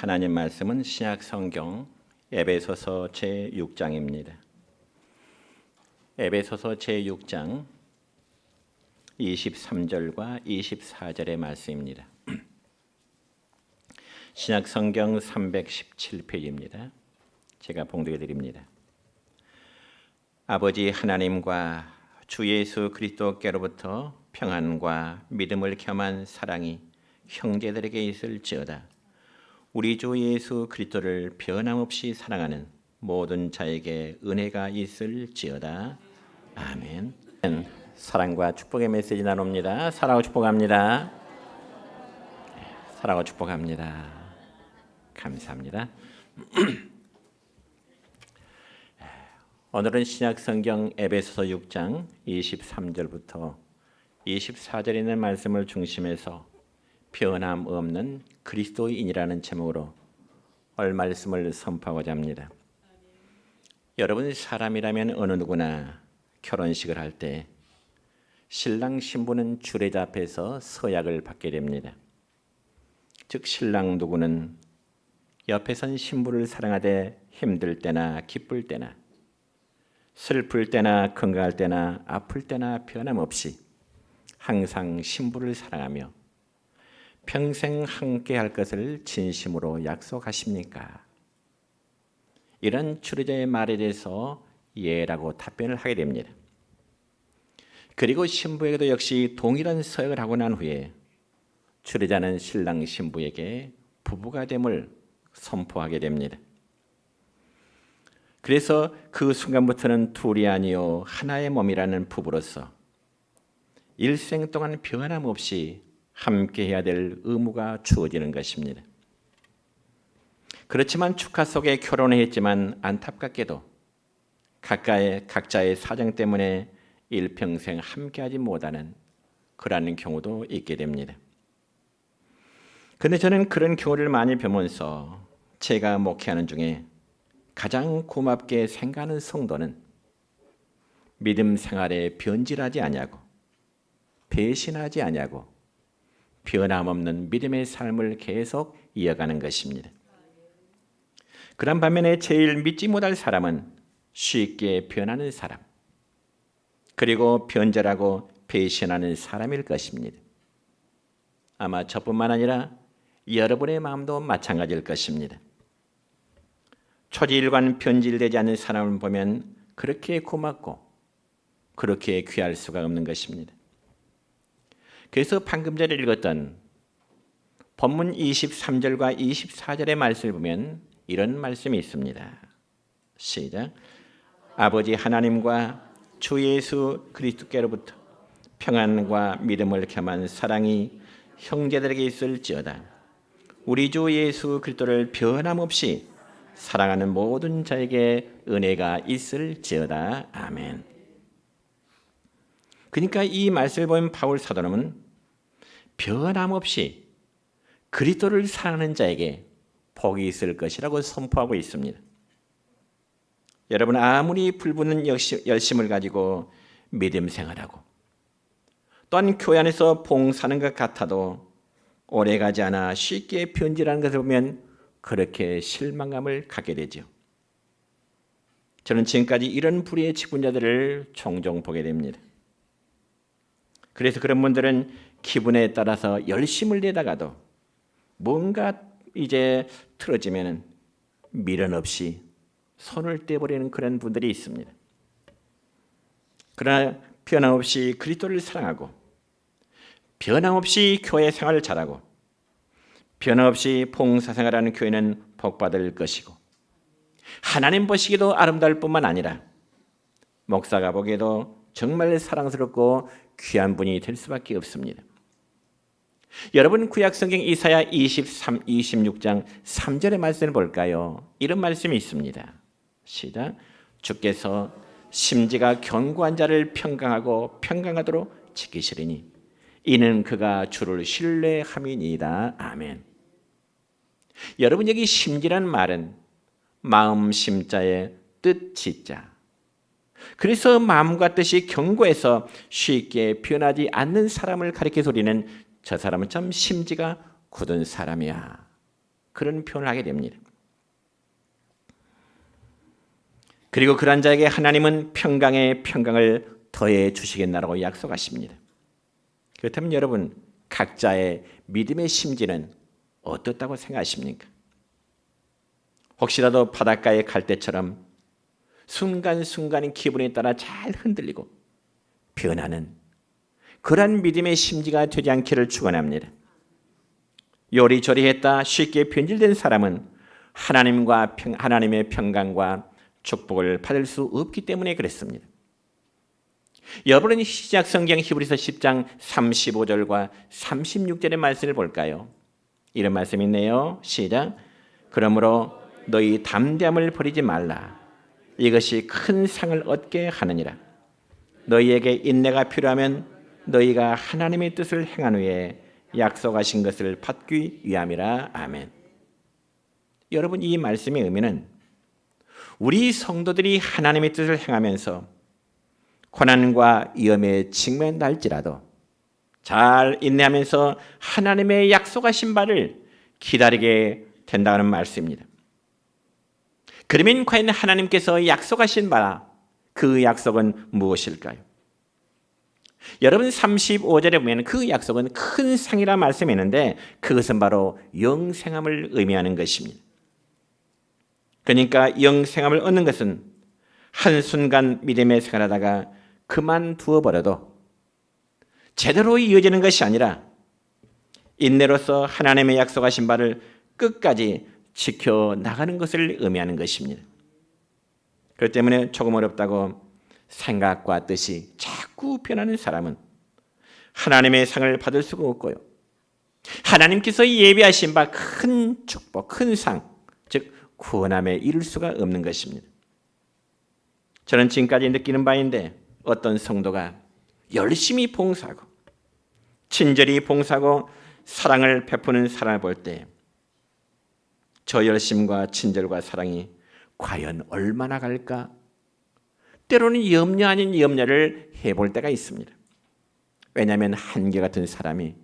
하나님 말씀은 신약 성경 에베소서 제6장입니다. 에베소서 제6장 23절과 24절의 말씀입니다. 신약 성경 317페이지입니다. 제가 봉독해 드립니다. 아버지 하나님과 주 예수 그리스도께로부터 평안과 믿음을 겸한 사랑이 형제들에게 있을지어다. 우리 주 예수 그리스도를 변함없이 사랑하는 모든 자에게 은혜가 있을지어다. 아멘. 사랑과 축복의 메시지 나눕니다. 사랑하고 축복합니다. 사랑하고 축복합니다. 감사합니다. 오늘은 신약 성경 에베소서 6장 23절부터 24절에 있는 말씀을 중심해서 변함 없는 그리스도인이라는 제목으로 오늘 말씀을 선포하고자 합니다. 여러분, 사람이라면 어느 누구나 결혼식을 할 때 신랑 신부는 주례자 앞에서 서약을 받게 됩니다. 즉 신랑 누구는 옆에 선 신부를 사랑하되 힘들 때나 기쁠 때나 슬플 때나 건강할 때나 아플 때나 변함없이 항상 신부를 사랑하며 평생 함께 할 것을 진심으로 약속하십니까? 이런 주례자의 말에 대해서 예라고 답변을 하게 됩니다. 그리고 신부에게도 역시 동일한 서약을 하고 난 후에 주례자는 신랑 신부에게 부부가 됨을 선포하게 됩니다. 그래서 그 순간부터는 둘이 아니요 하나의 몸이라는 부부로서 일생 동안 변함없이 함께 해야 될 의무가 주어지는 것입니다. 그렇지만 축하 속에 결혼을 했지만 안타깝게도 각자의 사정 때문에 일평생 함께하지 못하는 그러한 경우도 있게 됩니다. 그런데 저는 그런 경우를 많이 보면서 제가 목회하는 중에 가장 고맙게 생각하는 성도는 믿음 생활에 변질하지 아니하고 배신하지 아니하고 변함없는 믿음의 삶을 계속 이어가는 것입니다. 그런 반면에 제일 믿지 못할 사람은 쉽게 변하는 사람, 그리고 변절하고 배신하는 사람일 것입니다. 아마 저뿐만 아니라 여러분의 마음도 마찬가지일 것입니다. 초지일관 변질되지 않는 사람을 보면 그렇게 고맙고 그렇게 귀할 수가 없는 것입니다. 그래서 방금 전에 읽었던 본문 23절과 24절의 말씀을 보면 이런 말씀이 있습니다. 시작. 아버지 하나님과 주 예수 그리스도께로부터 평안과 믿음을 겸한 사랑이 형제들에게 있을지어다. 우리 주 예수 그리스도를 변함없이 사랑하는 모든 자에게 은혜가 있을지어다. 아멘. 그러니까 이 말씀을 보면 바울 사도는 변함없이 그리스도를 사랑하는 자에게 복이 있을 것이라고 선포하고 있습니다. 여러분, 아무리 불붙는 열심을 가지고 믿음 생활하고 또한 교회 안에서 봉사하는 것 같아도 오래가지 않아 쉽게 변질하는 것을 보면 그렇게 실망감을 갖게 되죠. 저는 지금까지 이런 불의의 직분자들을 종종 보게 됩니다. 그래서 그런 분들은 기분에 따라서 열심을 내다가도 뭔가 이제 틀어지면 미련 없이 손을 떼버리는 그런 분들이 있습니다. 그러나 변함없이 그리스도를 사랑하고 변함없이 교회 생활을 잘하고 변함없이 봉사생활하는 교회는 복받을 것이고 하나님 보시기도 아름다울 뿐만 아니라 목사가 보기에도 정말 사랑스럽고 귀한 분이 될 수밖에 없습니다. 여러분, 구약성경 이사야 26장 3절의 말씀을 볼까요? 이런 말씀이 있습니다. 시작. 주께서 심지가 견고한 자를 평강하고 평강하도록 지키시리니 이는 그가 주를 신뢰함이니이다. 아멘. 여러분, 여기 심지란 말은 마음 심자의 뜻 지자. 그래서 마음과 뜻이 견고해서 쉽게 변하지 않는 사람을 가리켜서 우리는 저 사람은 참 심지가 굳은 사람이야, 그런 표현을 하게 됩니다. 그리고 그런 자에게 하나님은 평강에 평강을 더해 주시겠나라고 약속하십니다. 그렇다면 여러분, 각자의 믿음의 심지는 어떻다고 생각하십니까? 혹시라도 바닷가에 갈 때처럼 순간순간의 기분에 따라 잘 흔들리고 변하는 그러한 믿음의 심지가 되지 않기를 축원합니다. 요리조리 했다 쉽게 변질된 사람은 하나님의 평강과 축복을 받을 수 없기 때문에 그랬습니다. 여러분은 시작 성경 히브리서 10장 35절과 36절의 말씀을 볼까요? 이런 말씀이 있네요. 시작. 그러므로 너희 담대함을 버리지 말라. 이것이 큰 상을 얻게 하느니라. 너희에게 인내가 필요하면 너희가 하나님의 뜻을 행한 후에 약속하신 것을 받기 위함이라. 아멘. 여러분, 이 말씀의 의미는 우리 성도들이 하나님의 뜻을 행하면서 고난과 위험에 직면할지라도 잘 인내하면서 하나님의 약속하신 바를 기다리게 된다는 말씀입니다. 그러면 과연 하나님께서 약속하신 바, 그 약속은 무엇일까요? 여러분 35절에 보면 그 약속은 큰 상이라 말씀했는데 그것은 바로 영생함을 의미하는 것입니다. 그러니까 영생함을 얻는 것은 한순간 믿음의 생활하다가 그만두어 버려도 제대로 이어지는 것이 아니라 인내로서 하나님의 약속하신 바를 끝까지 지켜나가는 것을 의미하는 것입니다. 그렇기 때문에 조금 어렵다고 생각과 뜻이 자꾸 변하는 사람은 하나님의 상을 받을 수가 없고요. 하나님께서 예비하신 바 큰 축복, 큰 상, 즉 구원함에 이를 수가 없는 것입니다. 저는 지금까지 느끼는 바인데 어떤 성도가 열심히 봉사하고 친절히 봉사하고 사랑을 베푸는 사람을 볼 때 저 열심과 친절과 사랑이 과연 얼마나 갈까? 때로는 염려 아닌 염려를 해볼 때가 있습니다. 왜냐하면 한결같은 사람이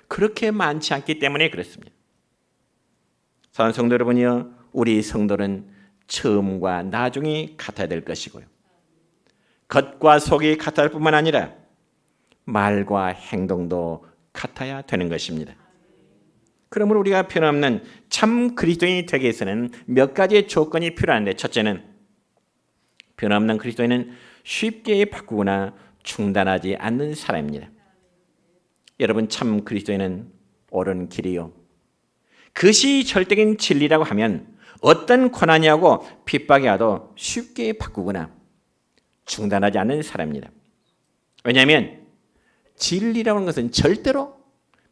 그렇게 많지 않기 때문에 그렇습니다. 사랑하는 성도 여러분이요, 우리 성도는 처음과 나중이 같아야 될 것이고요. 겉과 속이 같을 뿐만 아니라 말과 행동도 같아야 되는 것입니다. 그러므로 우리가 변함없는 참 그리스도인이 되기 위해서는 몇 가지의 조건이 필요한데, 첫째는 변함없는 그리스도인은 쉽게 바꾸거나 중단하지 않는 사람입니다. 여러분, 참 그리스도인은 옳은 길이요, 그것이 절대적인 진리라고 하면 어떤 고난이하고 핍박이 와도 쉽게 바꾸거나 중단하지 않는 사람입니다. 왜냐하면 진리라는 것은 절대로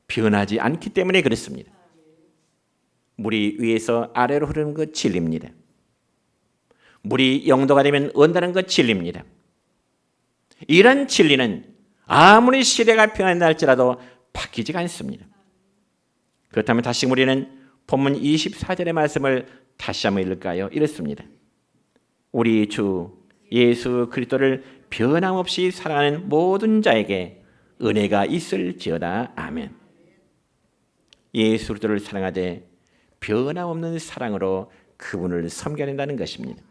변하지 않기 때문에 그렇습니다. 물이 위에서 아래로 흐르는 것 진리입니다. 물이 영도가 되면 언다는 것 진리입니다. 이런 진리는 아무리 시대가 변한다 할지라도 바뀌지가 않습니다. 그렇다면 다시 우리는 본문 24절의 말씀을 다시 한번 읽을까요? 이렇습니다. 우리 주 예수 그리스도를 변함없이 사랑하는 모든 자에게 은혜가 있을지어다. 아멘. 예수 그리스도를 사랑하되 변함없는 사랑으로 그분을 섬겨야 된다는 것입니다.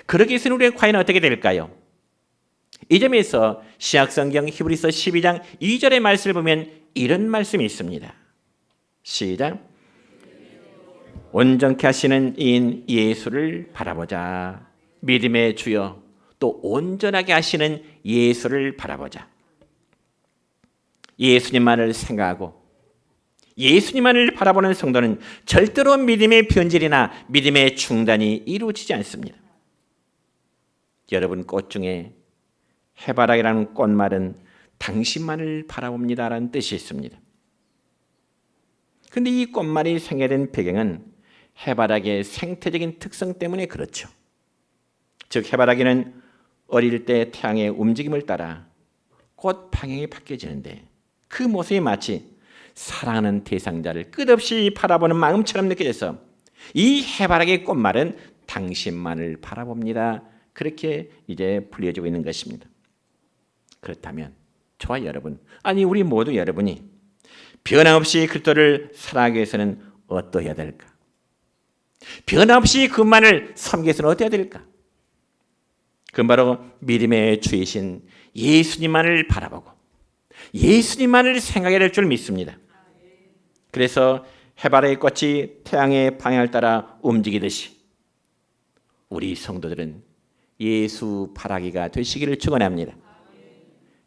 그러기 위해서는 우리가 과연 어떻게 될까요? 이 점에서 신약성경 히브리서 12장 2절의 말씀을 보면 이런 말씀이 있습니다. 시작. 온전케 하시는 이인 예수를 바라보자. 믿음의 주여, 또 온전하게 하시는 예수를 바라보자. 예수님만을 생각하고 예수님만을 바라보는 성도는 절대로 믿음의 변질이나 믿음의 중단이 이루어지지 않습니다. 여러분, 꽃 중에 해바라기라는 꽃말은 당신만을 바라봅니다라는 뜻이 있습니다. 그런데 이 꽃말이 생겨된 배경은 해바라기의 생태적인 특성 때문에 그렇죠. 즉, 해바라기는 어릴 때 태양의 움직임을 따라 꽃 방향이 바뀌어지는데 그 모습이 마치 사랑하는 대상자를 끝없이 바라보는 마음처럼 느껴져서 이 해바라기 꽃말은 당신만을 바라봅니다. 그렇게 이제 불려지고 있는 것입니다. 그렇다면 저와 여러분, 아니 우리 모두 여러분이 변함없이 그리스도를 사랑하기 위해서는 어떠해야 될까? 변함없이 그분만을 섬기기 위해서는 어떠해야 될까? 그건 바로 믿음의 주이신 예수님만을 바라보고 예수님만을 생각해야 될 줄 믿습니다. 그래서 해바라기 꽃이 태양의 방향을 따라 움직이듯이 우리 성도들은 예수 바라기가 되시기를 축원합니다.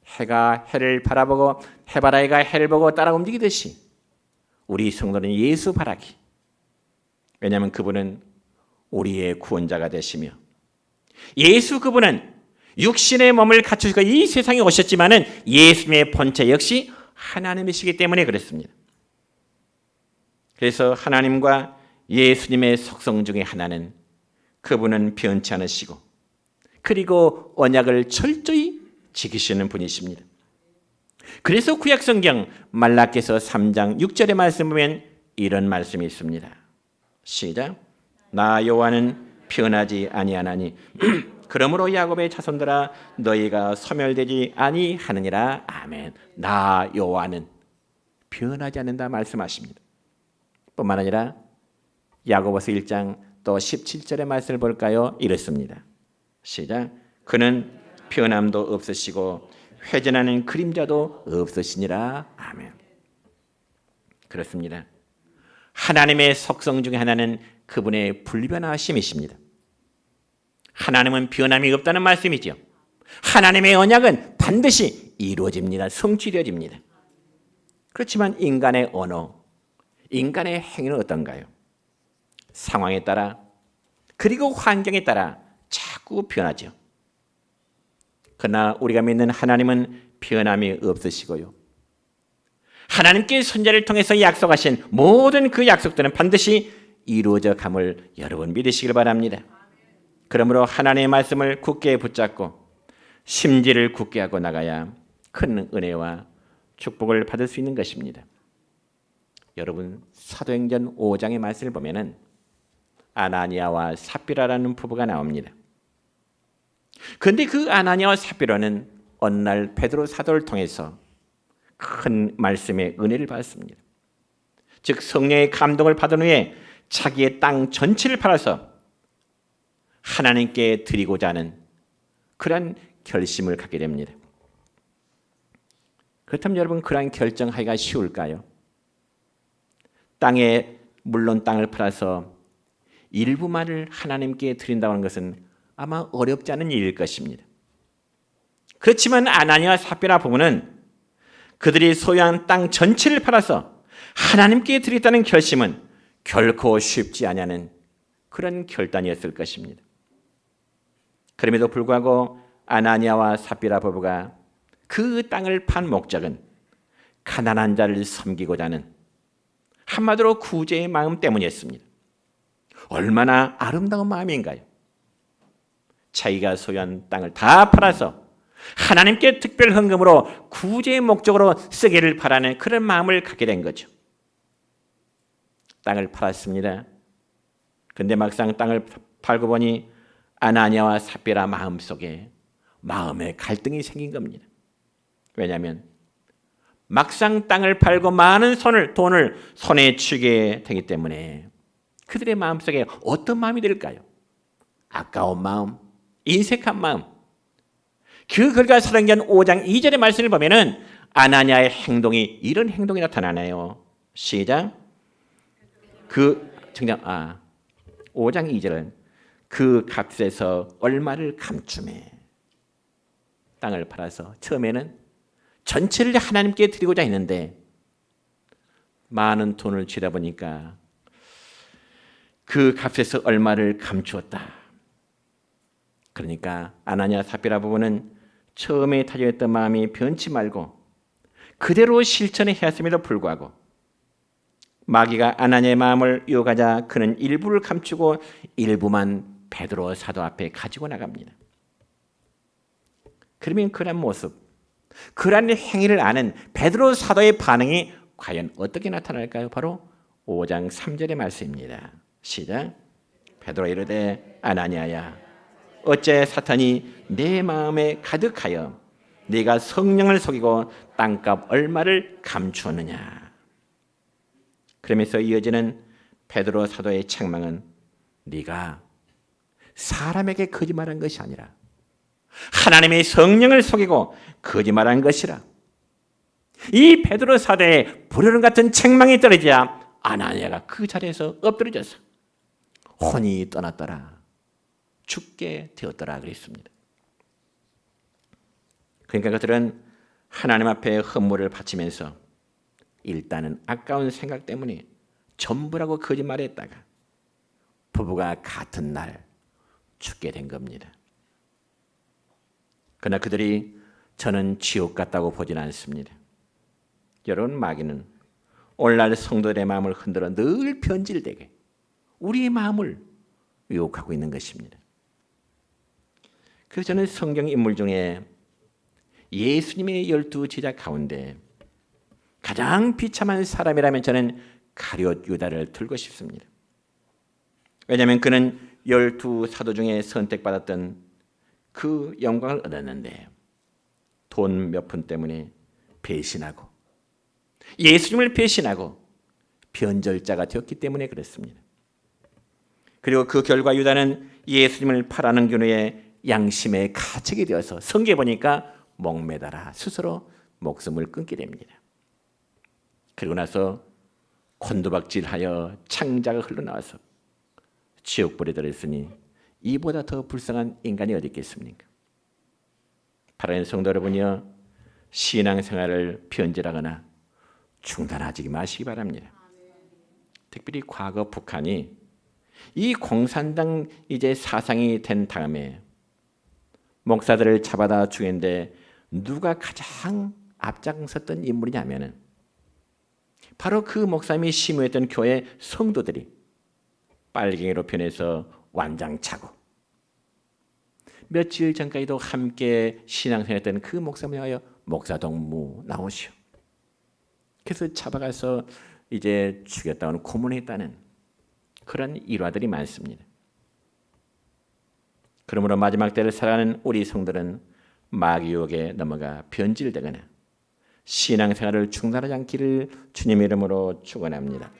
해가 해를 바라보고 해바라기가 해를 보고 따라 움직이듯이 우리 성도는 예수 바라기. 왜냐하면 그분은 우리의 구원자가 되시며 예수 그분은 육신의 몸을 갖추시고 이 세상에 오셨지만은 예수님의 본체 역시 하나님이시기 때문에 그렇습니다. 그래서 하나님과 예수님의 속성 중에 하나는 그분은 변치 않으시고 그리고 언약을 철저히 지키시는 분이십니다. 그래서 구약성경 말라기서 3장 6절의 말씀 보면 이런 말씀이 있습니다. 시작. 나 여호와는 변하지 아니하나니 그러므로 야곱의 자손들아 너희가 소멸되지 아니하느니라. 아멘. 나 여호와는 변하지 않는다 말씀하십니다. 뿐만 아니라 야고보서 1장 또 17절의 말씀을 볼까요? 이렇습니다. 시작. 그는 변함도 없으시고 회전하는 그림자도 없으시니라. 아멘. 그렇습니다. 하나님의 속성 중에 하나는 그분의 불변하심이십니다. 하나님은 변함이 없다는 말씀이죠. 하나님의 언약은 반드시 이루어집니다. 성취되어집니다. 그렇지만 인간의 언어, 인간의 행위는 어떤가요? 상황에 따라 그리고 환경에 따라 자꾸 변하죠. 그러나 우리가 믿는 하나님은 변함이 없으시고요. 하나님께 선지자를 통해서 약속하신 모든 그 약속들은 반드시 이루어져 감을 여러분 믿으시길 바랍니다. 그러므로 하나님의 말씀을 굳게 붙잡고 심지를 굳게 하고 나가야 큰 은혜와 축복을 받을 수 있는 것입니다. 여러분 사도행전 5장의 말씀을 보면은 아나니아와 삽비라라는 부부가 나옵니다. 그런데 그 아나니아와 삽비라는 어느 날 베드로 사도를 통해서 큰 말씀의 은혜를 받았습니다. 즉 성령의 감동을 받은 후에 자기의 땅 전체를 팔아서 하나님께 드리고자 하는 그러한 결심을 갖게 됩니다. 그렇다면 여러분 그러한 결정하기가 쉬울까요? 물론 땅을 팔아서 일부만을 하나님께 드린다고 하는 것은 아마 어렵지 않은 일일 것입니다. 그렇지만 아나니아와 삽비라 부부는 그들이 소유한 땅 전체를 팔아서 하나님께 드리겠다는 결심은 결코 쉽지 않은 그런 결단이었을 것입니다. 그럼에도 불구하고 아나니아와 삽비라 부부가 그 땅을 판 목적은 가난한 자를 섬기고자 하는 한마디로 구제의 마음 때문이었습니다. 얼마나 아름다운 마음인가요? 자기가 소유한 땅을 다 팔아서 하나님께 특별 헌금으로 구제의 목적으로 쓰기를 바라는 그런 마음을 갖게 된 거죠. 땅을 팔았습니다. 그런데 막상 땅을 팔고 보니 아나니아와 삽비라 마음속에 마음의 갈등이 생긴 겁니다. 왜냐하면 막상 땅을 팔고 많은 돈을 손에 쥐게 되기 때문에 그들의 마음속에 어떤 마음이 들까요? 아까운 마음, 인색한 마음. 그 결과 사도행전 5장 2절의 말씀을 보면은 아나니아의 행동이 이런 행동이 나타나네요. 시작. 5장 2절은 그 값에서 얼마를 감추매. 땅을 팔아서 처음에는 전체를 하나님께 드리고자 했는데 많은 돈을 쥐다 보니까 그 값에서 얼마를 감추었다. 그러니까 아나니아 삽비라 부부는 처음에 다짐했던 마음이 변치 말고 그대로 실천해 했음에도 불구하고 마귀가 아나니아의 마음을 유혹하자 그는 일부를 감추고 일부만 베드로 사도 앞에 가지고 나갑니다. 그러면 그런 모습, 그런 행위를 아는 베드로 사도의 반응이 과연 어떻게 나타날까요? 바로 5장 3절의 말씀입니다. 시작. 베드로 이르되 아나니아야 어째 사탄이 내 마음에 가득하여 네가 성령을 속이고 땅값 얼마를 감추었느냐. 그러면서 이어지는 베드로 사도의 책망은 네가 사람에게 거짓말한 것이 아니라 하나님의 성령을 속이고 거짓말한 것이라. 이 베드로 사도의 불효령 같은 책망이 떨어지자 아나니아가 그 자리에서 엎드려져서 혼이 떠났더라, 죽게 되었더라 그랬습니다. 그러니까 그들은 하나님 앞에 헌물을 바치면서 일단은 아까운 생각 때문에 전부라고 거짓말했다가 부부가 같은 날 죽게 된 겁니다. 그러나 그들이 저는 지옥 같다고 보진 않습니다. 여러분, 마귀는 오늘날 성도들의 마음을 흔들어 늘 변질되게 우리의 마음을 유혹하고 있는 것입니다. 그래서 저는 성경 인물 중에 예수님의 12 제자 가운데 가장 비참한 사람이라면 저는 가룟 유다를 들고 싶습니다. 왜냐하면 그는 12 사도 중에 선택받았던 그 영광을 얻었는데 돈 몇 푼 때문에 배신하고 예수님을 배신하고 변절자가 되었기 때문에 그렇습니다. 그리고 그 결과 유다는 예수님을 팔아는 경우에 양심의 가책이 되어서 성경에 보니까 목매달아 스스로 목숨을 끊게 됩니다. 그리고 나서 곤두박질하여 창자가 흘러나와서 지옥불에 들었으니 이보다 더 불쌍한 인간이 어디 있겠습니까? 바라는 성도 여러분이여, 신앙생활을 변질하거나 중단하지 마시기 바랍니다. 특별히 과거 북한이 이 공산당 이제 사상이 된 다음에 목사들을 잡아다 죽였는데 누가 가장 앞장섰던 인물이냐면은 바로 그 목사님이 심우했던 교회 성도들이 빨갱이로 변해서 완장차고 며칠 전까지도 함께 신앙생활했던 그 목사님이 하여 목사동무 나오시오. 그래서 잡아가서 이제 죽였다고는 고문했다는 그런 일화들이 많습니다. 그러므로 마지막 때를 살아가는 우리 성들은 마귀 유혹에 넘어가 변질되거나 신앙생활을 중단하지 않기를 주님의 이름으로 축원합니다.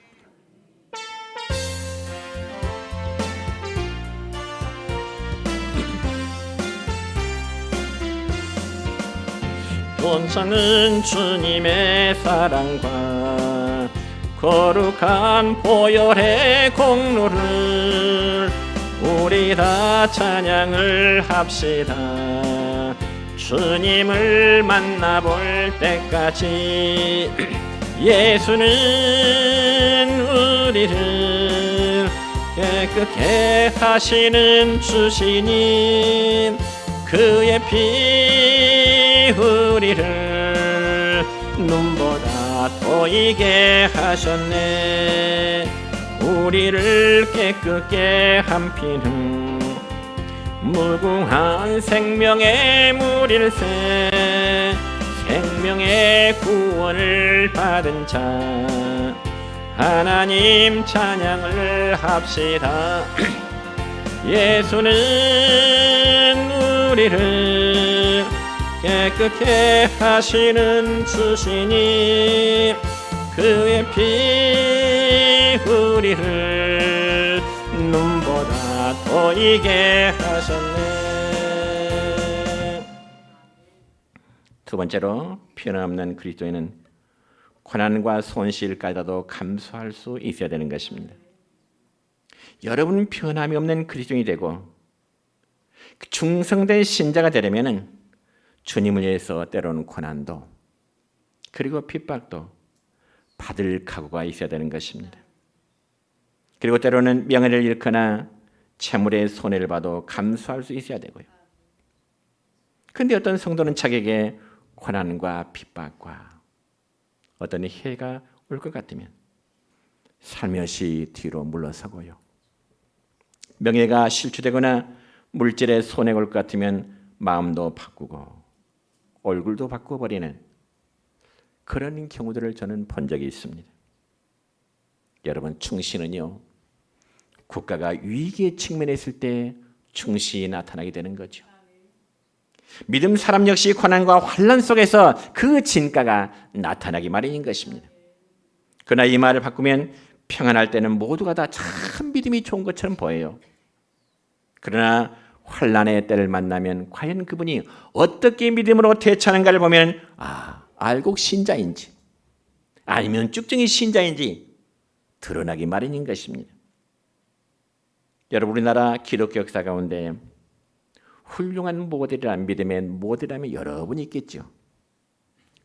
온전한 주님의 사랑과 거룩한 보혈의 공로를 우리 다 찬양을 합시다. 주님을 만나볼 때까지 예수는 우리를 깨끗게 하시는 주시니 그의 피 우리를 눈보다 보이게 하셨네. 우리를 깨끗게 한 피는 무궁한 생명의 물일세. 생명의 구원을 받은 자 하나님 찬양을 합시다. 예수는 우리를 깨끗게 하시는 주시니 그의 피 우리를 눈보다 보이게 하셨네. 두 번째로, 변함없는 그리스도인은 고난과 손실까지도 감수할 수 있어야 되는 것입니다. 여러분 변함이 없는 그리스도인이 되고 충성된 신자가 되려면 주님을 위해서 때로는 고난도 그리고 핍박도 받을 각오가 있어야 되는 것입니다. 그리고 때로는 명예를 잃거나 재물의 손해를 봐도 감수할 수 있어야 되고요. 그런데 어떤 성도는 자기에게 고난과 핍박과 어떤 해가 올 것 같으면 살며시 뒤로 물러서고요. 명예가 실추되거나 물질의 손해가 올 것 같으면 마음도 바꾸고 얼굴도 바꿔버리는 그런 경우들을 저는 본 적이 있습니다. 여러분, 충신은요, 국가가 위기에 직면했을 때 충신이 나타나게 되는 거죠. 믿음 사람 역시 고난과 환난 속에서 그 진가가 나타나기 마련인 것입니다. 그러나 이 말을 바꾸면 평안할 때는 모두가 다 참 믿음이 좋은 것처럼 보여요. 그러나 환난의 때를 만나면 과연 그분이 어떻게 믿음으로 대처하는가를 보면 알곡 신자인지 아니면 쭉증이 신자인지 드러나기 마련인 것입니다. 여러분, 우리나라 기독교 역사 가운데 훌륭한 모델이란 믿음의 모델이라면 여러분이 있겠죠.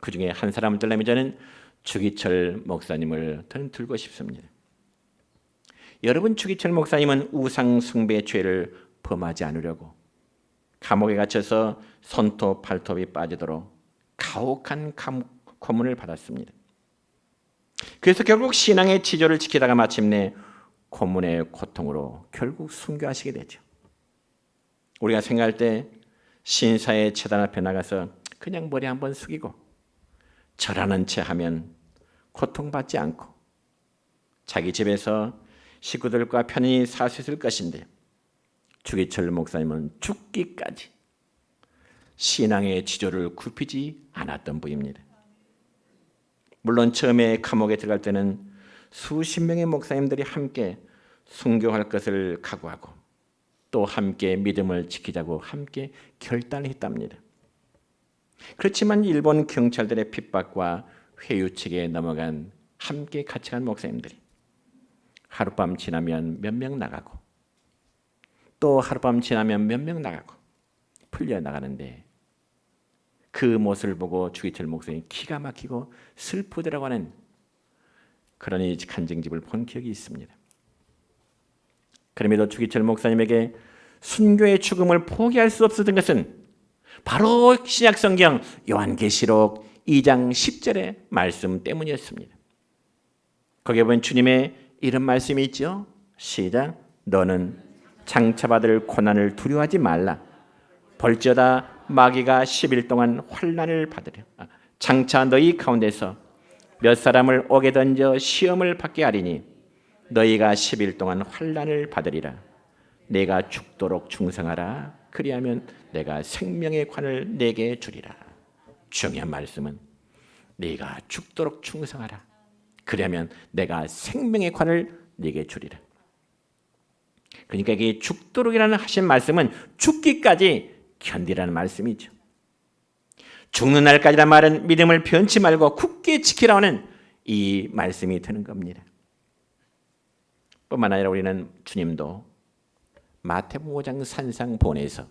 그 중에 한 사람을 들려면 저는 주기철 목사님을 저는 들고 싶습니다. 여러분, 주기철 목사님은 우상 숭배 죄를 범하지 않으려고 감옥에 갇혀서 손톱 발톱이 빠지도록 가혹한 고문을 받았습니다. 그래서 결국 신앙의 지조를 지키다가 마침내 고문의 고통으로 결국 순교하시게 되죠. 우리가 생각할 때 신사의 제단 앞에 나가서 그냥 머리 한번 숙이고 절하는 채 하면 고통받지 않고 자기 집에서 식구들과 편히 살 수 있을 것인데, 주기철 목사님은 죽기까지 신앙의 지조를 굽히지 않았던 분입니다. 물론 처음에 감옥에 들어갈 때는 수십 명의 목사님들이 함께 순교할 것을 각오하고 또 함께 믿음을 지키자고 함께 결단을 했답니다. 그렇지만 일본 경찰들의 핍박과 회유책에 넘어간 함께 같이 간 목사님들이 하룻밤 지나면 몇 명 나가고 또 하룻밤 지나면 몇 명 나가고 풀려나가는데 그 모습을 보고 주기철 목사님이 기가 막히고 슬프더라고 하는 그런 간증집을 본 기억이 있습니다. 그럼에도 주기철 목사님에게 순교의 죽음을 포기할 수 없었던 것은 바로 신약성경 요한계시록 2장 10절의 말씀 때문이었습니다. 거기에 보면 주님의 이런 말씀이 있죠. 시작. 너는 장차받을 고난을 두려워하지 말라. 벌저다 마귀가 10일 동안 환난을 받으려. 장차 너희 가운데서 몇 사람을 옥에 던져 시험을 받게 하리니 너희가 10일 동안 환난을 받으리라. 내가 죽도록 충성하라. 그리하면 내가 생명의 관을 내게 주리라. 중요한 말씀은 네가 죽도록 충성하라. 그러면 내가 생명의 관을 네게 주리라. 그러니까 이게 죽도록이라는 하신 말씀은 죽기까지 견디라는 말씀이죠. 죽는 날까지란 말은 믿음을 변치 말고 굳게 지키라는 이 말씀이 되는 겁니다. 뿐만 아니라 우리는 주님도 마태복음 5장 산상보내에서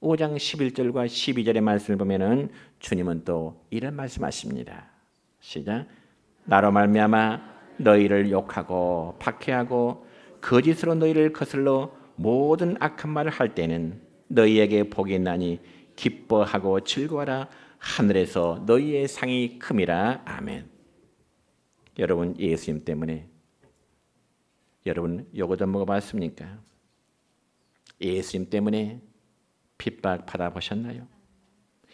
5장 11절과 12절의 말씀을 보면은 주님은 또 이런 말씀하십니다. 시작. 나로 말미암아 너희를 욕하고 박해하고 거짓으로 너희를 거슬러 모든 악한 말을 할 때는 너희에게 복이 있나니 기뻐하고 즐거워라. 하늘에서 너희의 상이 큼이라. 아멘. 여러분, 예수님 때문에 여러분 요거 좀 먹어봤습니까? 예수님 때문에 핍박 받아보셨나요?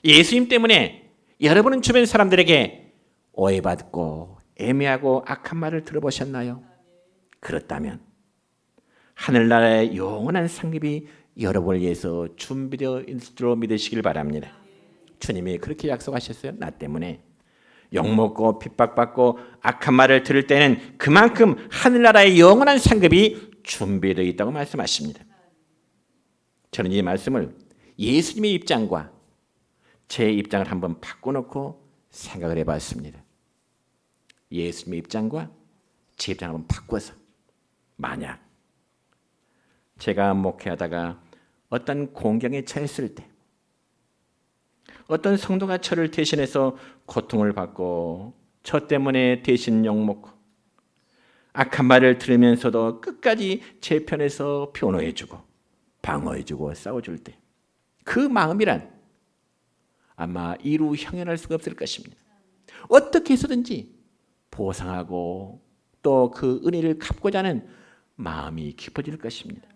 예수님 때문에 여러분은 주변 사람들에게 오해받고 애매하고 악한 말을 들어보셨나요? 그렇다면 하늘나라의 영원한 상급이 여러분을 위해서 준비되어 있을 줄 믿으시길 바랍니다. 주님이 그렇게 약속하셨어요. 나 때문에 욕먹고 핍박받고 악한 말을 들을 때는 그만큼 하늘나라의 영원한 상급이 준비되어 있다고 말씀하십니다. 저는 이 말씀을 예수님의 입장과 제 입장을 한번 바꿔놓고 생각을 해봤습니다. 예수님의 입장과 제 입장을 한번 바꿔서 만약 제가 목회하다가 어떤 공경에 처했을 때 어떤 성도가 저를 대신해서 고통을 받고 저 때문에 대신 욕먹고 악한 말을 들으면서도 끝까지 제 편에서 변호해주고 방어해주고 싸워줄 때 그 마음이란 아마 이루 형연할 수가 없을 것입니다. 어떻게 해서든지 보상하고 또 그 은혜를 갚고자 하는 마음이 깊어질 것입니다.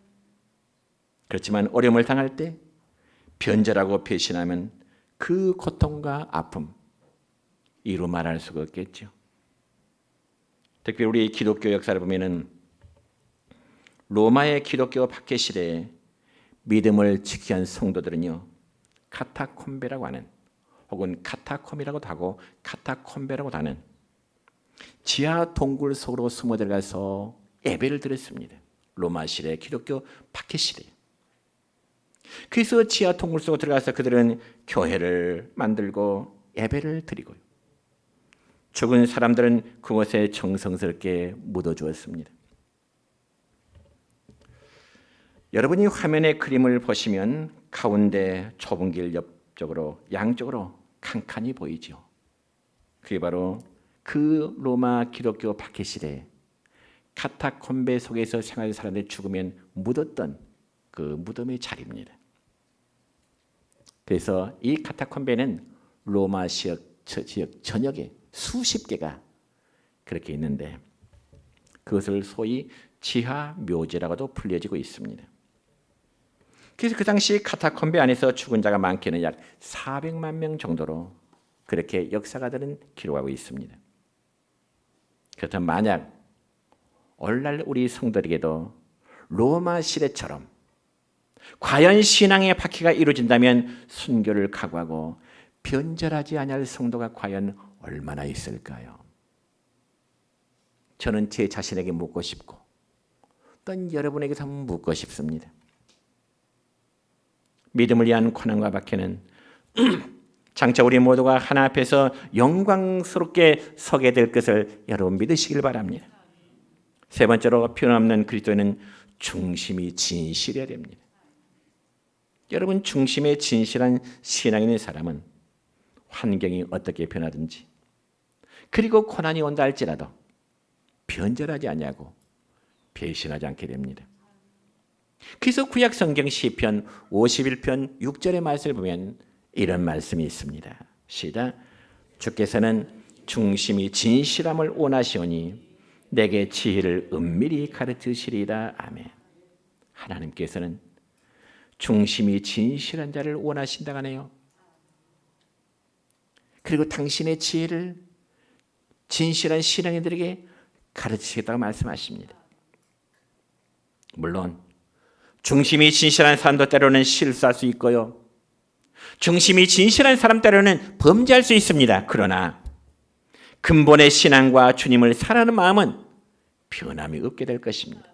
그렇지만 어려움을 당할 때 변절하고 배신하면 그 고통과 아픔 이루 말할 수가 없겠죠. 특히 우리 기독교 역사를 보면은 로마의 기독교 박해실에 믿음을 지키는 성도들은요, 카타콤베라고 하는 혹은 카타콤이라고도 하고 카타콤베라고도 하는 지하 동굴 속으로 숨어 들어가서 예배를 드렸습니다. 로마 시대 기독교 박해 시대. 그래서 지하 동굴 속으로 들어가서 그들은 교회를 만들고 예배를 드리고요. 죽은 사람들은 그곳에 정성스럽게 묻어주었습니다. 여러분이 화면의 그림을 보시면 가운데 좁은 길 옆쪽으로 양쪽으로 칸칸이 보이죠. 그게 바로 그 로마 기독교 박해 시대 카타콤베 속에서 생활하는 사람들이 죽으면 묻었던 그 무덤의 자리입니다. 그래서 이 카타콤베는 로마 지역 전역에 수십 개가 그렇게 있는데 그것을 소위 지하 묘지라고도 불려지고 있습니다. 그래서 그 당시 카타콤베 안에서 죽은 자가 많게는 약 400만 명 정도로 그렇게 역사가들은 기록하고 있습니다. 그렇다면 만약 오늘날 우리 성도에게도 로마 시대처럼 과연 신앙의 박해가 이루어진다면 순교를 각오하고 변절하지 아니할 성도가 과연 얼마나 있을까요? 저는 제 자신에게 묻고 싶고 또는 여러분에게도 한번 묻고 싶습니다. 믿음을 위한 고난과 박해는 장차 우리 모두가 하나 앞에서 영광스럽게 서게 될 것을 여러분 믿으시길 바랍니다. 세 번째로 변함없는 그리스도인은 중심이 진실해야 됩니다. 여러분 중심에 진실한 신앙이 있는 사람은 환경이 어떻게 변하든지 그리고 고난이 온다 할지라도 변절하지 아니하고 배신하지 않게 됩니다. 그래서 구약 성경 시편 51편 6절의 말씀을 보면 이런 말씀이 있습니다. 시작. 주께서는 중심이 진실함을 원하시오니 내게 지혜를 은밀히 가르치시리라. 아멘. 하나님께서는 중심이 진실한 자를 원하신다고 하네요. 그리고 당신의 지혜를 진실한 신앙인들에게 가르치겠다고 말씀하십니다. 물론 중심이 진실한 사람도 때로는 실수할 수 있고요. 중심이 진실한 사람 때로는 범죄할 수 있습니다. 그러나 근본의 신앙과 주님을 사랑하는 마음은 변함이 없게 될 것입니다.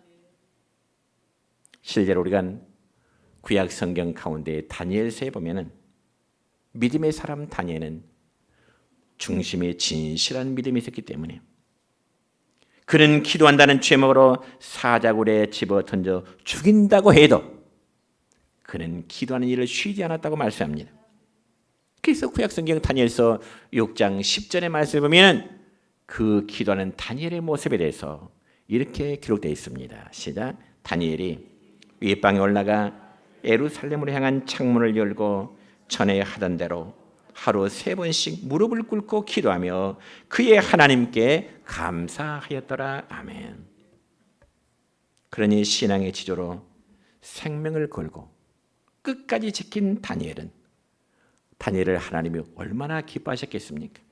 실제로 우리가 구약 성경 가운데 다니엘서에 보면은 믿음의 사람 다니엘은 중심에 진실한 믿음이 있었기 때문에 그는 기도한다는 제목으로 사자굴에 집어 던져 죽인다고 해도 그는 기도하는 일을 쉬지 않았다고 말씀합니다. 그래서 구약성경 다니엘서 6장 10절의 말씀을 보면 그 기도하는 다니엘의 모습에 대해서 이렇게 기록되어 있습니다. 시작. 다니엘이 윗방에 올라가 예루살렘으로 향한 창문을 열고 전에 하던 대로 하루 3번씩 무릎을 꿇고 기도하며 그의 하나님께 감사하였더라. 아멘. 그러니 신앙의 지조로 생명을 걸고 끝까지 지킨 다니엘은 다니엘을 하나님이 얼마나 기뻐하셨겠습니까?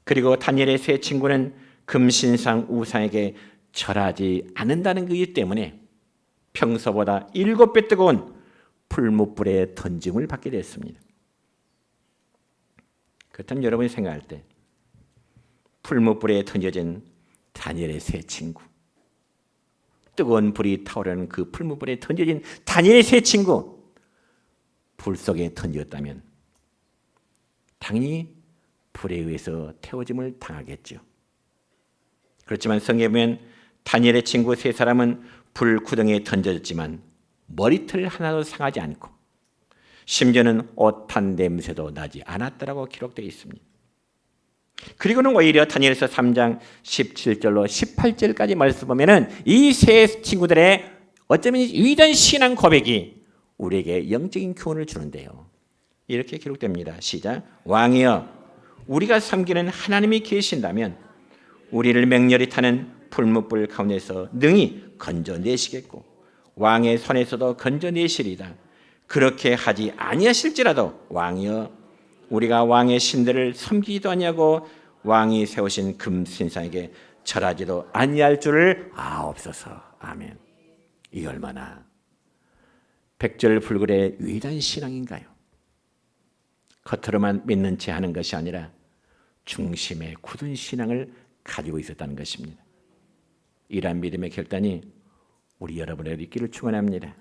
그리고 다니엘의 세 친구는 금신상 우상에게 절하지 않는다는 것이기 때문에 평소보다 7배 뜨거운 풀무불에 던짐을 받게 됐습니다. 그렇다면 여러분이 생각할 때 풀무불에 던져진 다니엘의 세 친구, 뜨거운 불이 타오르는 그 풀무불에 던져진 다니엘의 세 친구, 불 속에 던졌다면 당연히 불에 의해서 태워짐을 당하겠죠. 그렇지만 성경에 보면 다니엘의 친구 세 사람은 불 구덩이에 던져졌지만 머리털 하나도 상하지 않고 심지어는 옷한 냄새도 나지 않았다라고 기록되어 있습니다. 그리고는 오히려 다니엘서 3장 17절로 18절까지 말씀 보면은 이 세 친구들의 어쩌면 위대한 신앙 고백이 우리에게 영적인 교훈을 주는데요. 이렇게 기록됩니다. 시작. 왕이여, 우리가 섬기는 하나님이 계신다면 우리를 맹렬히 타는 불무불 가운데서 능히 건져내시겠고 왕의 손에서도 건져내시리다. 그렇게 하지 아니하실지라도 왕이여, 우리가 왕의 신들을 섬기지도 아니하고 왕이 세우신 금신상에게 절하지도 아니할 줄을 아옵소서. 아멘. 이 얼마나 백절불굴의 위대한 신앙인가요? 겉으로만 믿는 채 하는 것이 아니라 중심의 굳은 신앙을 가지고 있었다는 것입니다. 이러한 믿음의 결단이 우리 여러분에게 있기를 축원합니다.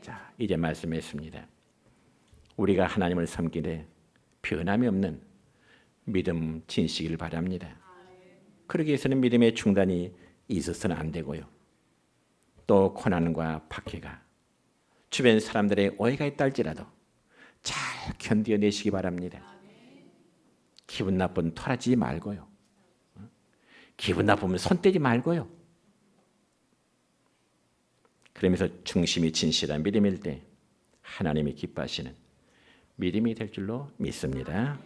자, 이제 말씀했습니다. 우리가 하나님을 섬기되 변함이 없는 믿음 진시기를 바랍니다. 그러기 위해서는 믿음의 중단이 있어서는 안 되고요. 또 고난과 박해가 주변 사람들의 오해가 있다 할지라도 잘 견뎌내시기 바랍니다. 기분 나쁜 토라지지 말고요. 기분 나쁘면 손 떼지 말고요. 그러면서 중심이 진실한 믿음일 때 하나님이 기뻐하시는 믿음이 될 줄로 믿습니다.